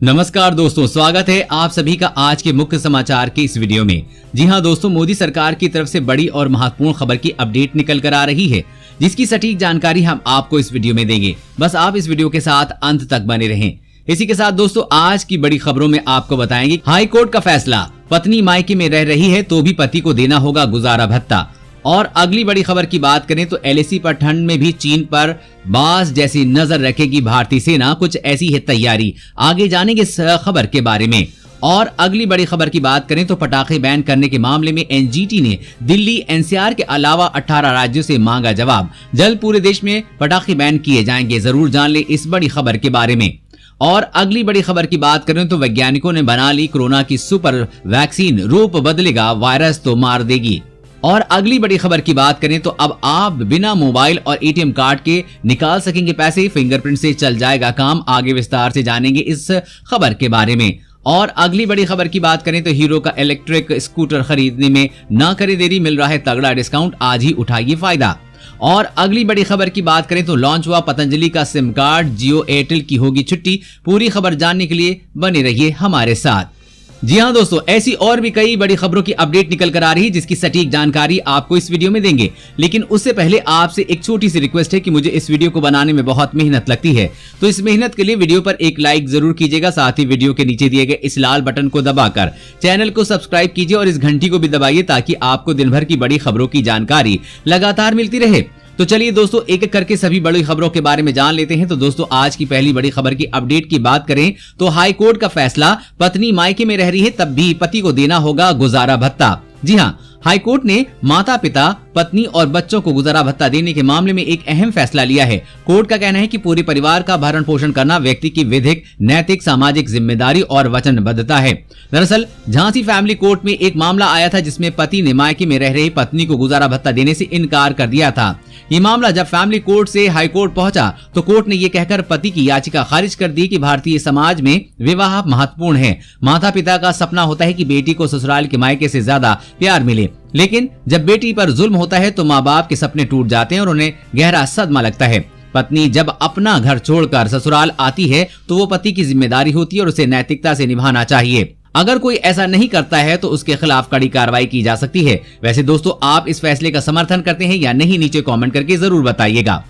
नमस्कार दोस्तों, स्वागत है आप सभी का आज के मुख्य समाचार के इस वीडियो में। जी हां दोस्तों, मोदी सरकार की तरफ से बड़ी और महत्वपूर्ण खबर की अपडेट निकल कर आ रही है, जिसकी सटीक जानकारी हम आपको इस वीडियो में देंगे। बस आप इस वीडियो के साथ अंत तक बने रहें। इसी के साथ दोस्तों, आज की बड़ी खबरों में आपको बताएंगे हाई कोर्ट का फैसला, पत्नी मायके में रह रही है तो भी पति को देना होगा गुजारा भत्ता। और अगली बड़ी खबर की बात करें तो एलएसी पर ठंड में भी चीन पर बाज जैसी नजर रखेगी भारतीय सेना, कुछ ऐसी है तैयारी। आगे जानेंगे इस खबर के बारे में। और अगली बड़ी खबर की बात करें तो पटाखे बैन करने के मामले में एनजीटी ने दिल्ली, एनसीआर के अलावा 18 राज्यों से मांगा जवाब। जल्द पूरे देश में पटाखे बैन किए जाएंगे, जरूर जान ले इस बड़ी खबर के बारे में। और अगली बड़ी खबर की बात करें तो वैज्ञानिकों ने बना ली कोरोना की सुपर वैक्सीन, रूप बदलेगा वायरस तो मार देगी। और अगली बड़ी खबर की बात करें तो अब आप बिना मोबाइल और एटीएम कार्ड के निकाल सकेंगे पैसे, फिंगरप्रिंट से चल जाएगा काम। आगे विस्तार से जानेंगे इस खबर के बारे में। और अगली बड़ी खबर की बात करें तो हीरो का इलेक्ट्रिक स्कूटर खरीदने में ना करे देरी, मिल रहा है तगड़ा डिस्काउंट, आज ही उठाइए फायदा। और अगली बड़ी खबर की बात करें तो लॉन्च हुआ पतंजलि का सिम कार्ड, जियो एयरटेल की होगी छुट्टी। पूरी खबर जानने के लिए बने रहिए हमारे साथ। जी हां दोस्तों, ऐसी और भी कई बड़ी खबरों की अपडेट निकल कर आ रही है, जिसकी सटीक जानकारी आपको इस वीडियो में देंगे। लेकिन उससे पहले आपसे एक छोटी सी रिक्वेस्ट है कि मुझे इस वीडियो को बनाने में बहुत मेहनत लगती है, तो इस मेहनत के लिए वीडियो पर एक लाइक जरूर कीजिएगा। साथ ही वीडियो के नीचे दिए गए इस लाल बटन को दबाकर चैनल को सब्सक्राइब कीजिए और इस घंटी को भी दबाइए, ताकि आपको दिन भर की बड़ी खबरों की जानकारी लगातार मिलती रहे। तो चलिए दोस्तों, एक एक करके सभी बड़ी खबरों के बारे में जान लेते हैं। तो दोस्तों, आज की पहली बड़ी खबर की अपडेट की बात करें तो हाई कोर्ट का फैसला, पत्नी मायके में रह रही है तब भी पति को देना होगा गुजारा भत्ता। जी हां, हाई कोर्ट ने माता पिता, पत्नी और बच्चों को गुजारा भत्ता देने के मामले में एक अहम फैसला लिया है। कोर्ट का कहना है कि पूरे परिवार का भरण पोषण करना व्यक्ति की विधिक, नैतिक, सामाजिक जिम्मेदारी और वचनबद्धता है। दरअसल झांसी फैमिली कोर्ट में एक मामला आया था, जिसमें पति ने मायके में रह रही पत्नी को गुजारा भत्ता देने से इनकार कर दिया था। ये मामला जब फैमिली कोर्ट से हाई कोर्ट पहुंचा तो कोर्ट ने यह कहकर पति की याचिका खारिज कर दी कि भारतीय समाज में विवाह महत्वपूर्ण है। माता पिता का सपना होता है कि बेटी को ससुराल के मायके से ज्यादा प्यार मिले, लेकिन जब बेटी पर जुल्म होता है तो माँ बाप के सपने टूट जाते हैं और उन्हें गहरा सदमा लगता है। पत्नी जब अपना घर छोड़कर ससुराल आती है तो वो पति की जिम्मेदारी होती है और उसे नैतिकता से निभाना चाहिए। अगर कोई ऐसा नहीं करता है तो उसके खिलाफ कड़ी कार्रवाई की जा सकती है। वैसे दोस्तों, आप इस फैसले का समर्थन करते हैं या नहीं, नीचे कमेंट करके जरूर बताइएगा।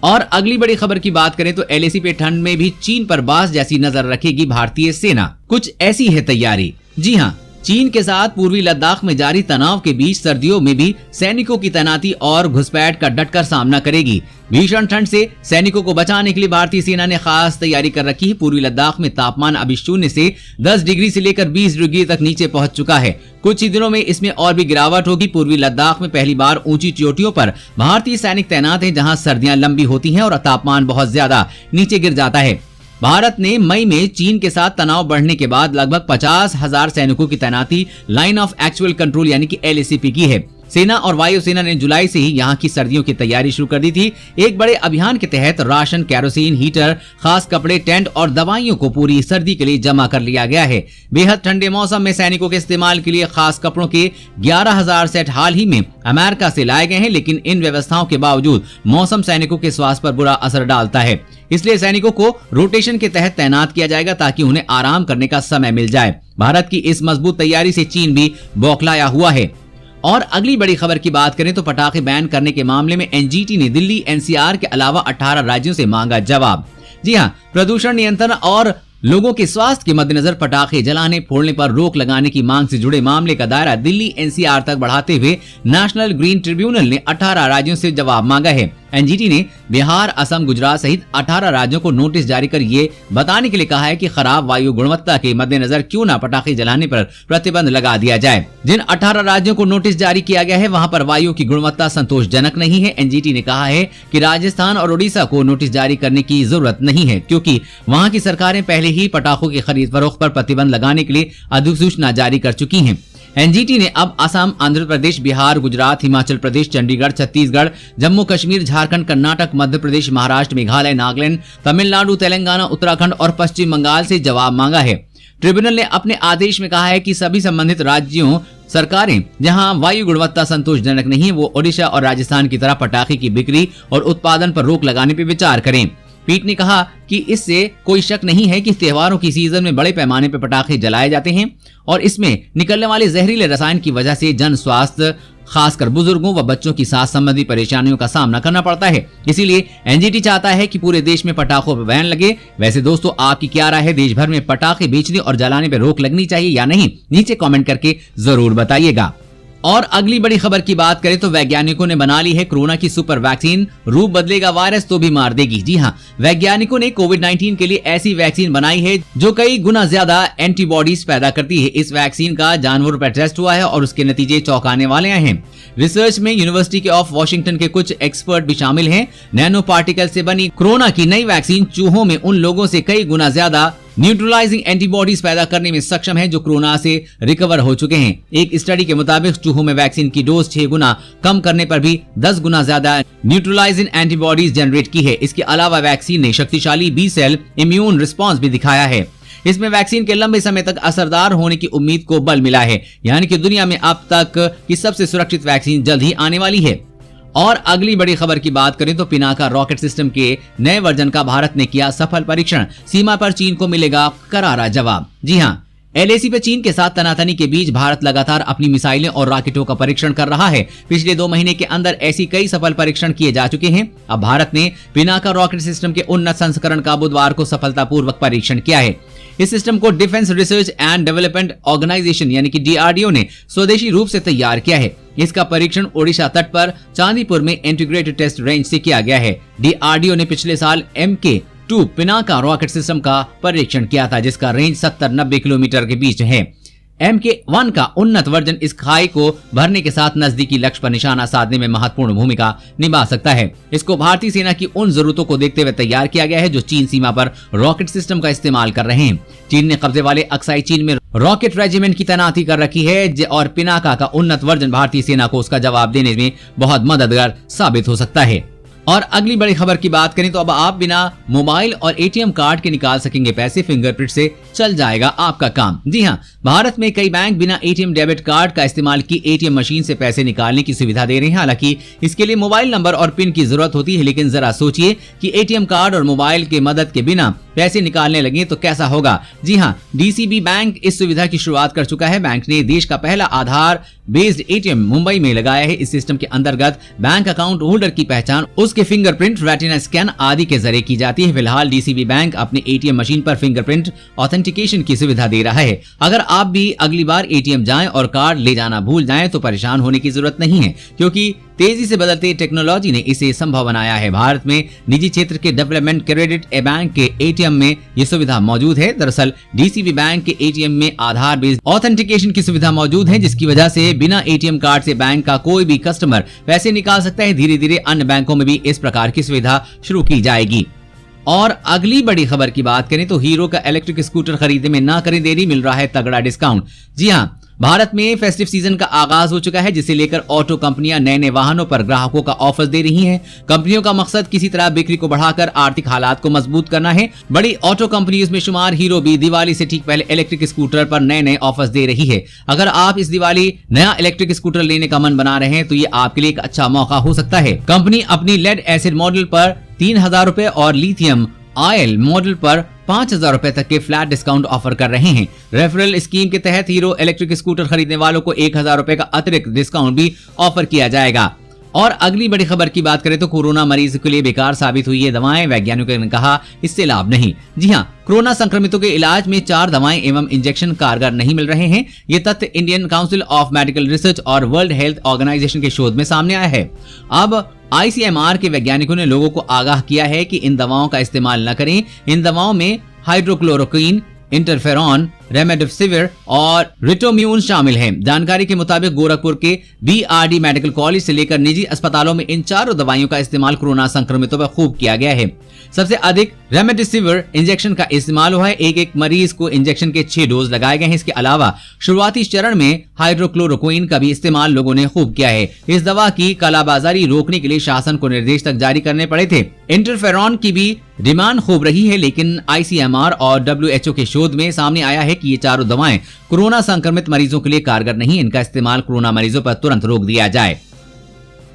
और अगली बड़ी खबर की बात करें तो एलएसी पे ठंड में भी चीन पर बाज जैसी नजर रखेगी भारतीय सेना, कुछ ऐसी है तैयारी। जी हां, चीन के साथ पूर्वी लद्दाख में जारी तनाव के बीच सर्दियों में भी सैनिकों की तैनाती और घुसपैठ का डटकर सामना करेगी। भीषण ठंड से सैनिकों को बचाने के लिए भारतीय सेना ने खास तैयारी कर रखी है। पूर्वी लद्दाख में तापमान अभी 0 से 10 डिग्री से लेकर 20 डिग्री तक नीचे पहुंच चुका है। कुछ ही दिनों में इसमें और भी गिरावट होगी। पूर्वी लद्दाख में पहली बार ऊंची चोटियों पर भारतीय सैनिक तैनात हैं, जहां सर्दियां लंबी होती हैं और तापमान बहुत ज्यादा नीचे गिर जाता है। भारत ने मई में चीन के साथ तनाव बढ़ने के बाद लगभग 50,000 सैनिकों की तैनाती लाइन ऑफ एक्चुअल कंट्रोल यानी कि एलएसीपी की है। सेना और वायुसेना ने जुलाई से ही यहाँ की सर्दियों की तैयारी शुरू कर दी थी। एक बड़े अभियान के तहत राशन, केरोसिन, हीटर, खास कपड़े, टेंट और दवाइयों को पूरी सर्दी के लिए जमा कर लिया गया है। बेहद ठंडे मौसम में सैनिकों के इस्तेमाल के लिए खास कपड़ों के 11,000 सेट हाल ही में अमेरिका से लाए गए हैं, लेकिन इन व्यवस्थाओं के बावजूद मौसम सैनिकों के स्वास्थ्य पर बुरा असर डालता है। इसलिए सैनिकों को रोटेशन के तहत तैनात किया जाएगा, ताकि उन्हें आराम करने का समय मिल जाए। भारत की इस मजबूत तैयारी से चीन भी बौखलाया हुआ है। और अगली बड़ी खबर की बात करें तो पटाखे बैन करने के मामले में एनजीटी ने दिल्ली, एनसीआर के अलावा 18 राज्यों से मांगा जवाब। जी हां, प्रदूषण नियंत्रण और लोगों के स्वास्थ्य के मद्देनजर पटाखे जलाने फोड़ने पर रोक लगाने की मांग से जुड़े मामले का दायरा दिल्ली, एनसीआर तक बढ़ाते हुए नेशनल ग्रीन ट्रिब्यूनल ने 18 राज्यों से जवाब मांगा है। एनजीटी ने बिहार, असम, गुजरात सहित 18 राज्यों को नोटिस जारी कर ये बताने के लिए कहा है कि खराब वायु गुणवत्ता के मद्देनजर क्यों न पटाखे जलाने पर प्रतिबंध लगा दिया जाए। जिन 18 राज्यों को नोटिस जारी किया गया है वहां पर वायु की गुणवत्ता संतोषजनक नहीं है। एनजीटी ने कहा है कि राजस्थान और उड़ीसा को नोटिस जारी करने की जरूरत नहीं है, क्योंकि वहां की सरकारें पहले ही पटाखों की खरीद फरोख्त पर प्रतिबंध लगाने के लिए अधिसूचना जारी कर चुकी हैं। एनजीटी ने अब असम, आंध्र प्रदेश, बिहार, गुजरात, हिमाचल प्रदेश, चंडीगढ़, छत्तीसगढ़, जम्मू कश्मीर, झारखंड, कर्नाटक, मध्य प्रदेश, महाराष्ट्र, मेघालय, नागालैंड, तमिलनाडु, तेलंगाना, उत्तराखंड और पश्चिम बंगाल से जवाब मांगा है। ट्रिब्यूनल ने अपने आदेश में कहा है कि सभी संबंधित राज्यों सरकारें जहां वायु गुणवत्ता संतोषजनक नहीं है, वो ओडिशा और राजस्थान की तरह पटाखे की बिक्री और उत्पादन पर रोक लगाने पर विचार करें। पीट ने कहा कि इससे कोई शक नहीं है कि त्योहारों की सीजन में बड़े पैमाने पर पटाखे जलाए जाते हैं और इसमें निकलने वाले जहरीले रसायन की वजह से जन स्वास्थ्य खासकर बुजुर्गों व बच्चों की सांस संबंधी परेशानियों का सामना करना पड़ता है। इसीलिए एनजीटी चाहता है कि पूरे देश में पटाखों पर बैन लगे। वैसे दोस्तों, आपकी क्या राय है? देश भर में पटाखे बेचने और जलाने पर रोक लगनी चाहिए या नहीं? नीचे कमेंट करके जरूर बताइएगा। और अगली बड़ी खबर की बात करें तो वैज्ञानिकों ने बना ली है कोरोना की सुपर वैक्सीन। रूप बदलेगा वायरस तो भी मार देगी। जी हाँ, वैज्ञानिकों ने कोविड-19 के लिए ऐसी वैक्सीन बनाई है जो कई गुना ज्यादा एंटीबॉडीज पैदा करती है। इस वैक्सीन का जानवरों पर टेस्ट हुआ है और उसके नतीजे चौंकाने वाले आए हैं। रिसर्च में यूनिवर्सिटी ऑफ वॉशिंगटन के कुछ एक्सपर्ट भी शामिल हैं। नैनो पार्टिकल से बनी कोरोना की नई वैक्सीन चूहों में उन लोगों से कई गुना ज्यादा न्यूट्रलाइजिंग एंटीबॉडीज पैदा करने में सक्षम है जो कोरोना से रिकवर हो चुके हैं। एक स्टडी के मुताबिक चूहों में वैक्सीन की डोज 6 गुना कम करने पर भी 10 गुना ज्यादा न्यूट्रलाइजिंग एंटीबॉडीज जनरेट की है। इसके अलावा वैक्सीन ने शक्तिशाली बी सेल इम्यून रिस्पॉन्स भी दिखाया है। इसमें वैक्सीन के लंबे समय तक असरदार होने की उम्मीद को बल मिला है, यानी कि दुनिया में अब तक की सबसे सुरक्षित वैक्सीन जल्द ही आने वाली है। और अगली बड़ी खबर की बात करें तो पिनाका रॉकेट सिस्टम के नए वर्जन का भारत ने किया सफल परीक्षण। सीमा पर चीन को मिलेगा करारा जवाब। जी हाँ, एलएसी पे चीन के साथ तनातनी के बीच भारत लगातार अपनी मिसाइलें और रॉकेटों का परीक्षण कर रहा है। पिछले 2 महीने के अंदर ऐसी कई सफल परीक्षण किए जा चुके हैं। अब भारत ने पिनाका रॉकेट सिस्टम के उन्नत संस्करण का बुधवार को सफलतापूर्वक परीक्षण किया है। इस सिस्टम को defence research and development organisation यानी कि डीआरडीओ ने स्वदेशी रूप से तैयार किया है। इसका परीक्षण ओडिशा तट पर चांदीपुर में इंटीग्रेटेड टेस्ट रेंज से किया गया है। डीआरडीओ ने पिछले साल MK2 पिनाका रॉकेट सिस्टम का परीक्षण किया था, जिसका रेंज 70-90 किलोमीटर के बीच है। MK1 का उन्नत वर्जन इस खाई को भरने के साथ नजदीकी लक्ष्य पर निशाना साधने में महत्वपूर्ण भूमिका निभा सकता है। इसको भारतीय सेना की उन जरूरतों को देखते हुए तैयार किया गया है जो चीन सीमा पर रॉकेट सिस्टम का इस्तेमाल कर रहे हैं। चीन ने कब्जे वाले अक्साई चीन में रॉकेट रेजिमेंट की तैनाती कर रखी है और पिनाका का उन्नत वर्जन भारतीय सेना को उसका जवाब देने में बहुत मददगार साबित हो सकता है। और अगली बड़ी खबर की बात करें तो अब आप बिना मोबाइल और एटीएम कार्ड के निकाल सकेंगे पैसे। फिंगरप्रिंट से चल जाएगा आपका काम। जी हाँ, भारत में कई बैंक बिना एटीएम डेबिट कार्ड का इस्तेमाल की एटीएम मशीन से पैसे निकालने की सुविधा दे रहे हैं। हालांकि इसके लिए मोबाइल नंबर और पिन की जरूरत होती है, लेकिन जरा सोचिए कि एटीएम कार्ड और मोबाइल के मदद के बिना पैसे निकालने लगे तो कैसा होगा। जी हाँ, डीसीबी बैंक इस सुविधा की शुरुआत कर चुका है। बैंक ने देश का पहला आधार बेस्ड एटीएम मुंबई में लगाया है। इस सिस्टम के अंतर्गत बैंक अकाउंट होल्डर की पहचान उसके फिंगरप्रिंट, रेटिना स्कैन आदि के जरिए की जाती है। फिलहाल डीसीबी बैंक अपने एटीएम मशीन पर फिंगरप्रिंट ऑथेंटिकेशन की सुविधा दे रहा है। अगर आप भी अगली बार एटीएम जाएं और कार्ड ले जाना भूल जाएं तो परेशान होने की जरूरत नहीं है, क्योंकि तेजी से बदलते टेक्नोलॉजी ने इसे संभव बनाया है। भारत में निजी क्षेत्र के डेवलपमेंट क्रेडिट बैंक के एटीएम में ये सुविधा मौजूद है। दरअसल डीसीबी बैंक के एटीएम में आधार बेस्ड ऑथेंटिकेशन की सुविधा मौजूद है, जिसकी वजह से बिना एटीएम कार्ड से बैंक का कोई भी कस्टमर पैसे निकाल सकता है। धीरे धीरे अन्य बैंकों में भी इस प्रकार की सुविधा शुरू की जाएगी। और अगली बड़ी खबर की बात करें तो हीरो का इलेक्ट्रिक स्कूटर खरीदने में ना करें देरी, मिल रहा है तगड़ा डिस्काउंट। जी हाँ, भारत में फेस्टिव सीजन का आगाज हो चुका है, जिसे लेकर ऑटो कंपनियां नए नए वाहनों पर ग्राहकों का ऑफर दे रही हैं। कंपनियों का मकसद किसी तरह बिक्री को बढ़ाकर आर्थिक हालात को मजबूत करना है। बड़ी ऑटो कंपनीज में शुमार हीरो भी दिवाली से ठीक पहले इलेक्ट्रिक स्कूटर पर नए नए ऑफर्स दे रही है। अगर आप इस दिवाली नया इलेक्ट्रिक स्कूटर लेने का मन बना रहे हैं तो ये आपके लिए एक अच्छा मौका हो सकता है। कंपनी अपनी लेड एसिड मॉडल पर 3,000 रुपए और लिथियम आयल मॉडल पर 5,000 रुपए तक के फ्लैट डिस्काउंट ऑफर कर रहे हैं। रेफरल स्कीम के तहत हीरो इलेक्ट्रिक स्कूटर खरीदने वालों को 1,000 रुपए का अतिरिक्त डिस्काउंट भी ऑफर किया जाएगा। और अगली बड़ी खबर की बात करें तो कोरोना मरीज के लिए बेकार साबित हुई है दवाएं, वैज्ञानिकों ने कहा इससे लाभ नहीं। जी हाँ, कोरोना संक्रमितों के इलाज में 4 दवाएं एवं इंजेक्शन कारगर नहीं मिल रहे हैं। ये तथ्य Indian council of medical research और वर्ल्ड हेल्थ ऑर्गेनाइजेशन के शोध में सामने आया है। अब ICMR के वैज्ञानिकों ने लोगों को आगाह किया है कि इन दवाओं का इस्तेमाल न करें। इन दवाओं में हाइड्रोक्लोरोक्वीन, इंटरफेरॉन, रेमडेसिविर और रिटोम्यून शामिल हैं। जानकारी के मुताबिक गोरखपुर के BRD मेडिकल कॉलेज से लेकर निजी अस्पतालों में इन चारों दवाइयों का इस्तेमाल कोरोना संक्रमितों पर खूब किया गया है। सबसे अधिक रेमडेसिविर इंजेक्शन का इस्तेमाल हुआ है। एक मरीज को इंजेक्शन के 6 डोज लगाए गए हैं। इसके अलावा शुरुआती चरण में हाइड्रोक्लोरोक्वीन का भी इस्तेमाल लोगों ने खूब किया है। इस दवा की कालाबाजारी रोकने के लिए शासन को निर्देश तक जारी करने पड़े थे। इंटरफेरॉन की भी डिमांड खूब रही है, लेकिन ICMR और WHO के शोध में सामने आया है कि ये चारों दवाएं कोरोना संक्रमित मरीजों के लिए कारगर नहीं। इनका इस्तेमाल कोरोना मरीजों पर तुरंत रोक दिया जाए।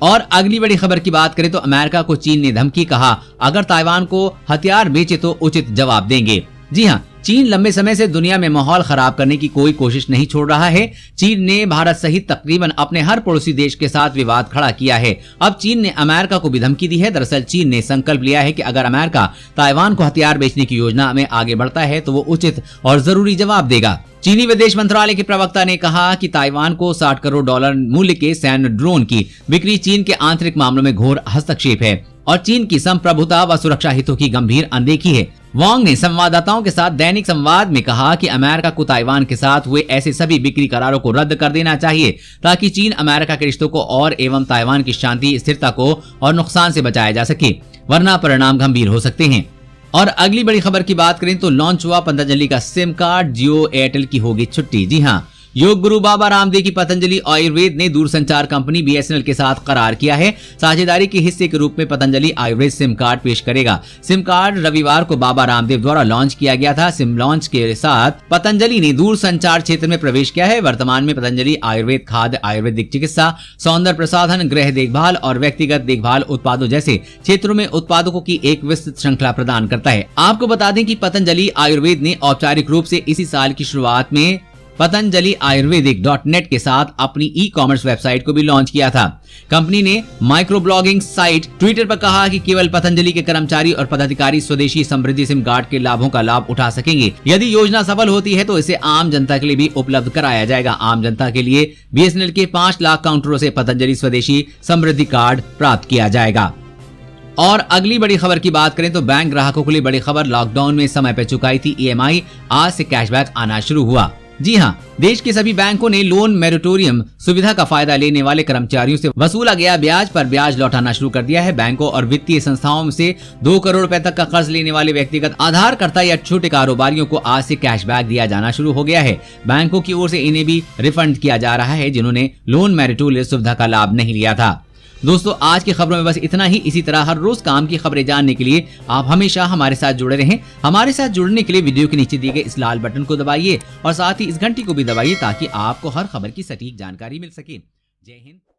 और अगली बड़ी खबर की बात करें तो अमेरिका को चीन ने धमकी, कहा अगर ताइवान को हथियार बेचे तो उचित जवाब देंगे। जी हाँ, चीन लंबे समय से दुनिया में माहौल खराब करने की कोई कोशिश नहीं छोड़ रहा है। चीन ने भारत सहित तकरीबन अपने हर पड़ोसी देश के साथ विवाद खड़ा किया है। अब चीन ने अमेरिका को भी धमकी दी है। दरअसल चीन ने संकल्प लिया है कि अगर अमेरिका ताइवान को हथियार बेचने की योजना में आगे बढ़ता है तो वो उचित और जरूरी जवाब देगा। चीनी विदेश मंत्रालय के प्रवक्ता ने कहा कि ताइवान को $60 करोड़ मूल्य के सैन्य ड्रोन की बिक्री चीन के आंतरिक मामलों में घोर हस्तक्षेप है और चीन की संप्रभुता व सुरक्षा हितों की गंभीर अनदेखी है। वांग ने संवाददाताओं के साथ दैनिक संवाद में कहा कि अमेरिका को ताइवान के साथ हुए ऐसे सभी बिक्री करारों को रद्द कर देना चाहिए ताकि चीन अमेरिका के रिश्तों को और एवं ताइवान की शांति स्थिरता को और नुकसान से बचाया जा सके, वरना परिणाम गंभीर हो सकते हैं। और अगली बड़ी खबर की बात करें तो लॉन्च हुआ पतंजलि का सिम कार्ड, जियो एयरटेल की होगी छुट्टी। जी हाँ, योग गुरु बाबा रामदेव की पतंजलि आयुर्वेद ने दूरसंचार कंपनी BSNL के साथ करार किया है। साझेदारी के हिस्से के रूप में पतंजलि आयुर्वेद सिम कार्ड पेश करेगा। सिम कार्ड रविवार को बाबा रामदेव द्वारा लॉन्च किया गया था। सिम लॉन्च के साथ पतंजलि ने दूरसंचार क्षेत्र में प्रवेश किया है। वर्तमान में पतंजलि आयुर्वेद खाद्य, आयुर्वेदिक चिकित्सा, सौंदर्य प्रसाधन, गृह देखभाल और व्यक्तिगत देखभाल उत्पादों जैसे क्षेत्रों में उत्पादकों की एक विस्तृत श्रृंखला प्रदान करता है। आपको बता दें कि पतंजलि आयुर्वेद ने औपचारिक रूप से इसी साल की शुरुआत में पतंजलि आयुर्वेदिक.net के साथ अपनी ई-कॉमर्स वेबसाइट को भी लॉन्च किया था। कंपनी ने माइक्रो ब्लॉगिंग साइट ट्विटर पर कहा कि केवल पतंजलि के कर्मचारी और पदाधिकारी स्वदेशी समृद्धि सिम कार्ड के लाभों का लाभ उठा सकेंगे। यदि योजना सफल होती है तो इसे आम जनता के लिए भी उपलब्ध कराया जाएगा। आम जनता के लिए BSNL के 5 लाख काउंटरों से पतंजलि स्वदेशी समृद्धि कार्ड प्राप्त किया जाएगा। और अगली बड़ी खबर की बात करें तो बैंक ग्राहकों के लिए बड़ी खबर, लॉकडाउन में समय पर चुकाई थी EMI, आज से कैशबैक आना शुरू हुआ। जी हाँ, देश के सभी बैंकों ने लोन मोरेटोरियम सुविधा का फायदा लेने वाले कर्मचारियों से वसूला गया ब्याज पर ब्याज लौटाना शुरू कर दिया है। बैंकों और वित्तीय संस्थाओं से 2 करोड़ रुपए तक का कर्ज लेने वाले व्यक्तिगत आधारकर्ता या छोटे कारोबारियों को आज से कैशबैक दिया जाना शुरू हो गया है। बैंकों की ओर से इन्हें भी रिफंड किया जा रहा है जिन्होंने लोन मोरेटोरियम सुविधा का लाभ नहीं लिया था। दोस्तों, आज की खबरों में बस इतना ही। इसी तरह हर रोज काम की खबरें जानने के लिए आप हमेशा हमारे साथ जुड़े रहें। हमारे साथ जुड़ने के लिए वीडियो के नीचे दिए गए इस लाल बटन को दबाइए और साथ ही इस घंटी को भी दबाइए ताकि आपको हर खबर की सटीक जानकारी मिल सके। जय हिंद।